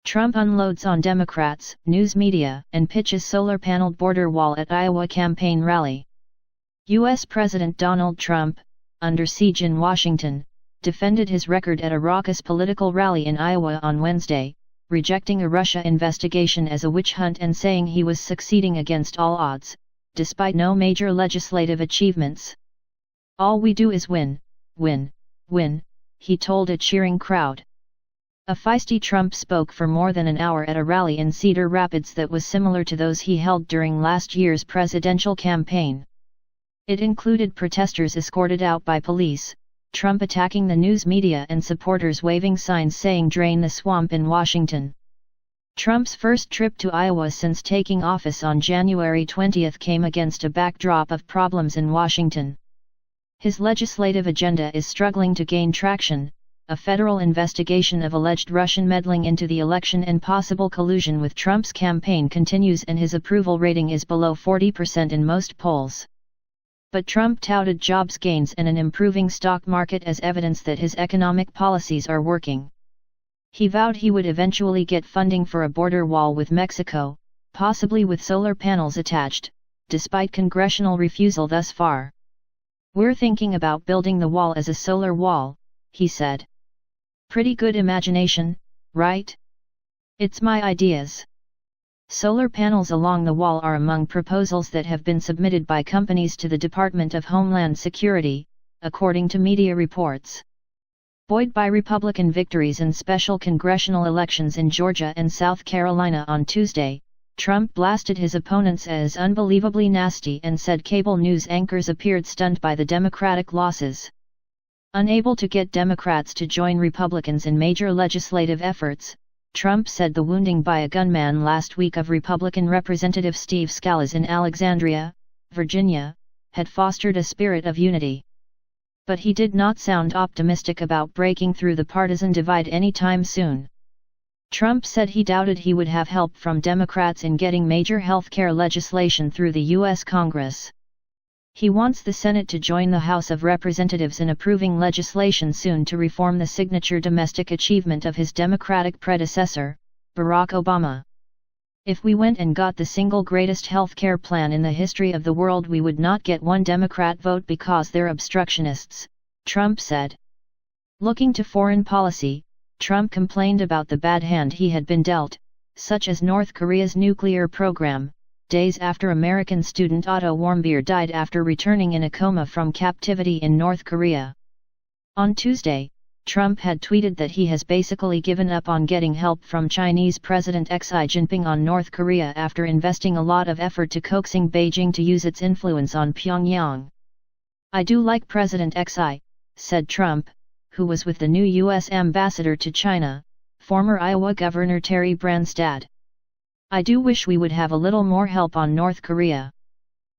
Trump unloads on Democrats, news media, and pitches solar-paneled border wall at Iowa campaign rally. U.S. President Donald Trump, under siege in Washington, defended his record at a raucous political rally in Iowa on Wednesday, rejecting a Russia investigation as a witch hunt and saying he was succeeding against all odds, despite no major legislative achievements. "All we do is win, win, win," he told a cheering crowd. A feisty Trump spoke for more than an hour at a rally in Cedar Rapids that was similar to those he held during last year's presidential campaign. It included protesters escorted out by police, Trump attacking the news media and supporters waving signs saying "Drain the swamp" in Washington. Trump's first trip to Iowa since taking office on January 20 came against a backdrop of problems in Washington. His legislative agenda is struggling to gain traction. A federal investigation of alleged Russian meddling into the election and possible collusion with Trump's campaign continues, and his approval rating is below 40% in most polls. But Trump touted jobs gains and an improving stock market as evidence that his economic policies are working. He vowed he would eventually get funding for a border wall with Mexico, possibly with solar panels attached, despite congressional refusal thus far. "We're thinking about building the wall as a solar wall," he said. "Pretty good imagination, right? It's my ideas." Solar panels along the wall are among proposals that have been submitted by companies to the Department of Homeland Security, according to media reports. Buoyed by Republican victories in special congressional elections in Georgia and South Carolina on Tuesday, Trump blasted his opponents as unbelievably nasty and said cable news anchors appeared stunned by the Democratic losses. Unable to get Democrats to join Republicans in major legislative efforts, Trump said the wounding by a gunman last week of Republican Representative Steve Scalise in Alexandria, Virginia, had fostered a spirit of unity. But he did not sound optimistic about breaking through the partisan divide anytime soon. Trump said he doubted he would have help from Democrats in getting major health care legislation through the U.S. Congress. He wants the Senate to join the House of Representatives in approving legislation soon to reform the signature domestic achievement of his Democratic predecessor, Barack Obama. "If we went and got the single greatest health care plan in the history of the world, we would not get one Democrat vote because they're obstructionists," Trump said. Looking to foreign policy, Trump complained about the bad hand he had been dealt, such as North Korea's nuclear program, days after American student Otto Warmbier died after returning in a coma from captivity in North Korea. On Tuesday, Trump had tweeted that he has basically given up on getting help from Chinese President Xi Jinping on North Korea after investing a lot of effort to coaxing Beijing to use its influence on Pyongyang. "I do like President Xi," said Trump, who was with the new U.S. ambassador to China, former Iowa Governor Terry Branstad. "I do wish we would have a little more help on North Korea."